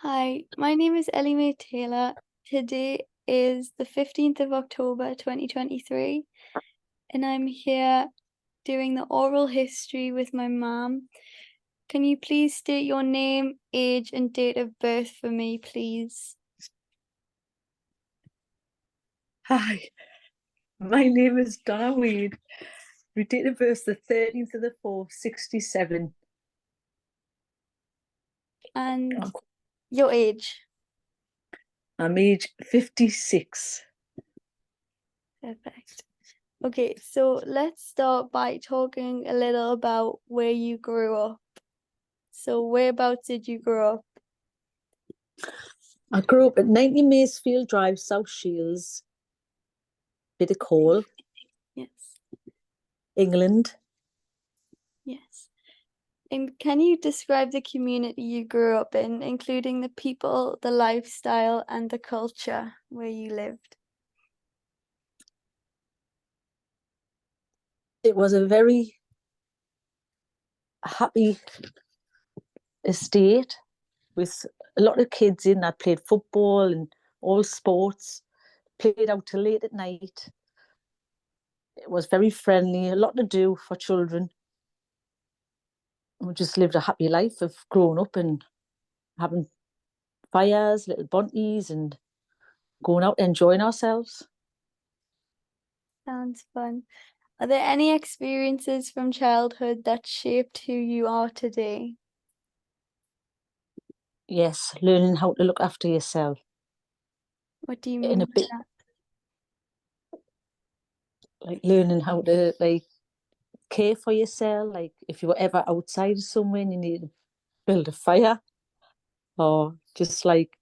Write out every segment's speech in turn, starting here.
Hi, my name is Elle-May Taylor. Today is the 15th of October 2023, and I'm here doing the oral history with my mum. Can you please state your name, age, and date of birth for me, please? Hi, my name is Donna Weed. My date of birth is the 13th of the 4th, 67. And your age. I'm age 56. Perfect. Okay, so let's start by talking a little about where you grew up. So whereabouts did you grow up? I grew up at 90 Maysfield Drive, South Shields, bit of coal, Yes, England. yes. And can you describe the community you grew up in, including the people, the lifestyle, and the culture where you lived? It was a very happy estate with a lot of kids in that played football and all sports, played out till late at night. It was very friendly, a lot to do for children. We just lived a happy life of growing up and having fires, little bunties, and going out enjoying ourselves. Sounds fun. Are there any experiences from childhood that shaped who you are today? Yes, learning how to look after yourself What do you in mean a by bit, that? like learning how to care for yourself. Like if you were ever outside somewhere and you need to build a fire, or just like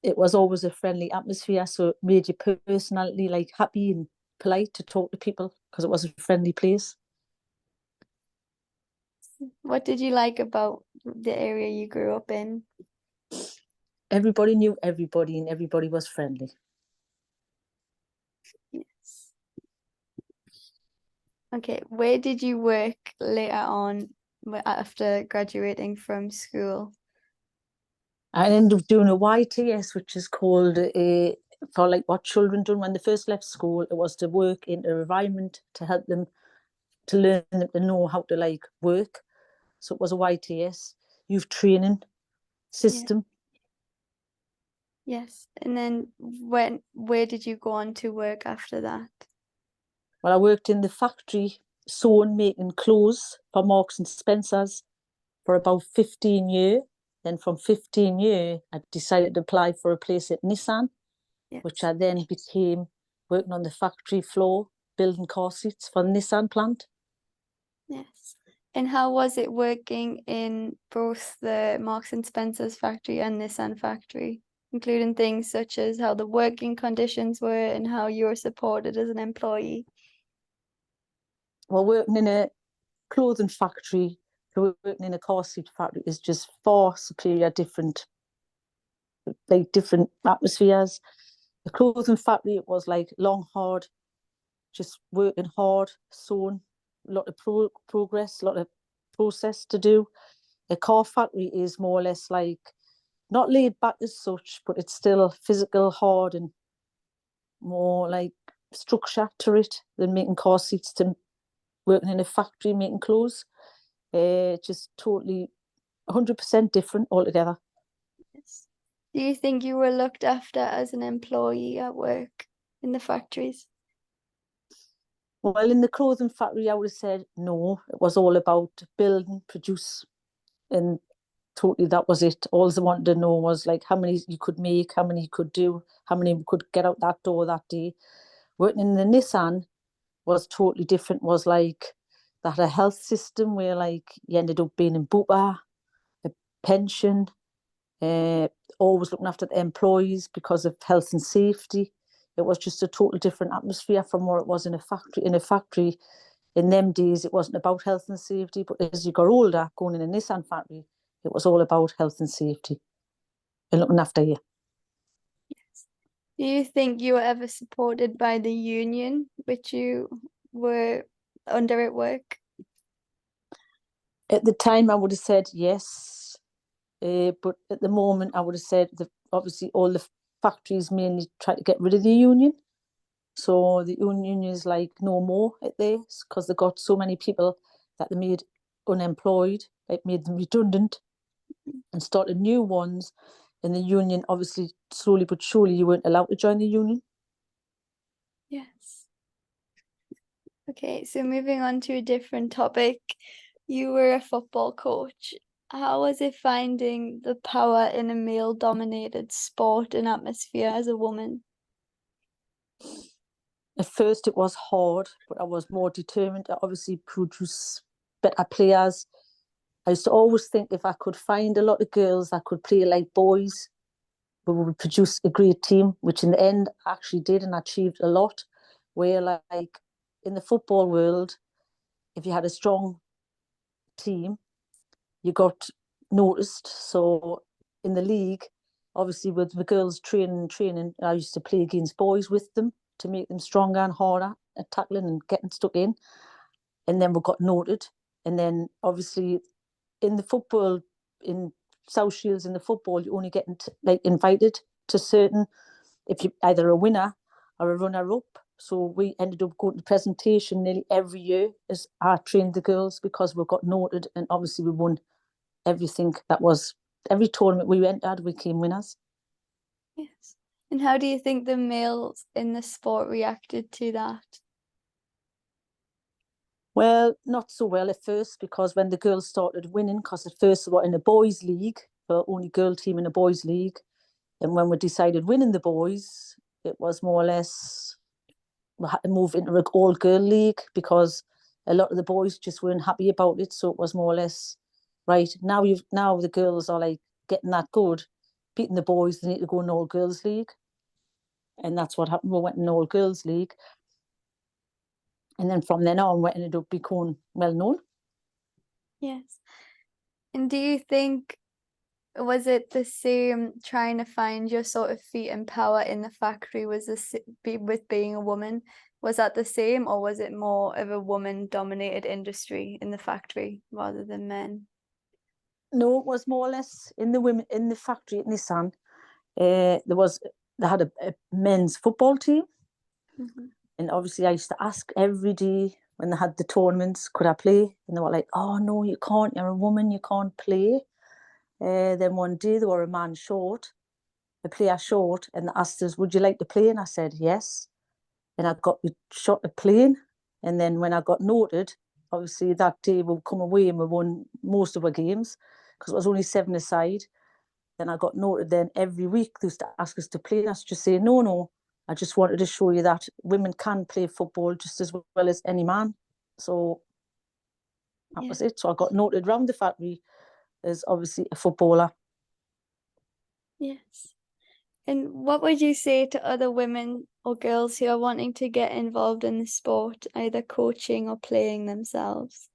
it was always a friendly atmosphere, so it made your personality like happy and polite to talk to people because it was a friendly place. What did you like about the area you grew up in? Everybody knew everybody and everybody was friendly. Yes. Okay, where did you work later on after graduating from school? I ended up doing a YTS, which is called for like what children done when they first left school. It was to work in an environment to help them to learn them to know how to like work. So it was a YTS, youth training Yeah. system. Yes. And then where did you go on to work after that? Well, I worked in the factory sewing, making clothes for Marks and Spencers for about 15 years. Then from 15 years, I decided to apply for a place at Nissan, which Yes. I then became working on the factory floor, building car seats for the Nissan plant. Yes. And how was it working in both the Marks and Spencer's factory and Nissan factory, including things such as how the working conditions were and how you were supported as an employee? Well, working in a clothing factory to working in a car seat factory is just far superior, different, like different atmospheres. The clothing factory, it was like long, hard, just working hard, sewing, a lot of progress, a lot of process to do. A car factory is more or less like not laid back as such, but it's still physical, hard, and more like structure to it than making car seats to working in a factory making clothes. Just totally 100% different altogether. Yes. Do you think you were looked after as an employee at work in the factories? Well, in the clothing factory, I would have said no. It was all about building, produce, and totally that was it. All they wanted to know was like how many you could make, how many you could do, how many could get out that door that day. Working in the Nissan was totally different. Was like they had a health system where like you ended up being in Bupa, a pension, uh, always looking after the employees because of health and safety. It was just a total different atmosphere from what it was in a factory. In a factory, in them days, it wasn't about health and safety. But as you got older, going in a Nissan factory, it was all about health and safety and looking after you. Yes. Do you think you were ever supported by the union which you were under at work? At the time, I would have said yes. But at the moment, I would have said that obviously all the factories mainly try to get rid of the union. So the union is like no more at this because they got so many people that they made unemployed, like made them redundant and started new ones. And the union, obviously, slowly but surely, you weren't allowed to join the union. Yes. Okay, so moving on to a different topic. You were a football coach. How was it finding the power in a male-dominated sport and atmosphere as a woman? At first, it was hard, but I was more determined to obviously produce better players. I used to always think if I could find a lot of girls that could play like boys, we would produce a great team, which in the end I actually did and achieved a lot. Where like in the football world, if you had a strong team, you got noticed. So in the league, obviously with the girls training, I used to play against boys with them to make them stronger and harder at tackling and getting stuck in. And then we got noted. And then obviously in the football, in South Shields in the football, you only get like invited to certain, if you either a winner or a runner-up. So we ended up going to presentation nearly every year as I trained the girls because we got noted, and obviously we won everything that was, every tournament we entered, we came winners. Yes. And how do you think the males in the sport reacted to that? Well, not so well at first because when the girls started winning, because at first we were in a boys' league, the only girl team in a boys' league, and when we decided winning the boys, it was more or less we had to move into an all-girl league because a lot of the boys just weren't happy about it. So it was more or less right now. Now the girls are like getting that good, beating the boys. They need to go in all-girls league, and that's what happened. We went in all-girls league, and then from then on, we ended up becoming well known. Yes. And do you think, was it the same trying to find your sort of feet and power in the factory was with being a woman? Was that the same, or was it more of a woman-dominated industry in the factory rather than men? No, it was more or less in the women in the factory at Nissan. They had a men's football team, and obviously I used to ask every day when they had the tournaments, could I play? And they were like, "Oh no, you can't. You're a woman. You can't play." Then one day they were a man short, a player short, and they asked us, "Would you like to play?" And I said yes. And I got the shot at playing. And then when I got noted, obviously that day we'll come away and we won most of our games because it was only 7-a-side. Then I got noted. Then every week they used to ask us to play, and I used to say, no, I just wanted to show you that women can play football just as well as any man. So that was it. So I got noted round the factory as obviously a footballer. Yes. And what would you say to other women or girls who are wanting to get involved in the sport, either coaching or playing themselves?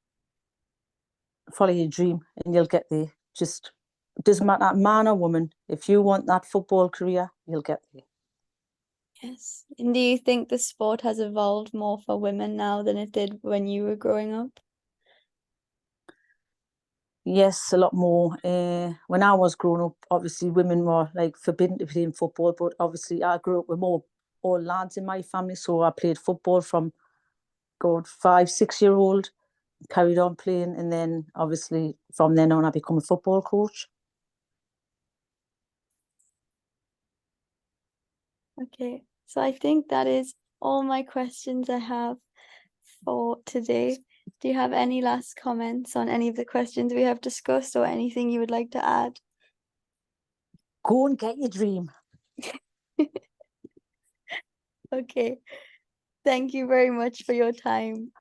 Follow your dream and you'll get there. Just it doesn't matter, man or woman. If you want that football career, you'll get there. Yes. And do you think the sport has evolved more for women now than it did when you were growing up? Yes, a lot more. When I was growing up, obviously women were like forbidden to play in football, but obviously I grew up with more all lads in my family, so I played football from God 5-6 year old, carried on playing, and then obviously from then on I become a football coach. Okay, so I think that is all my questions I have for today. Do you have any last comments on any of the questions we have discussed or anything you would like to add? Go and get your dream. Okay, thank you very much for your time.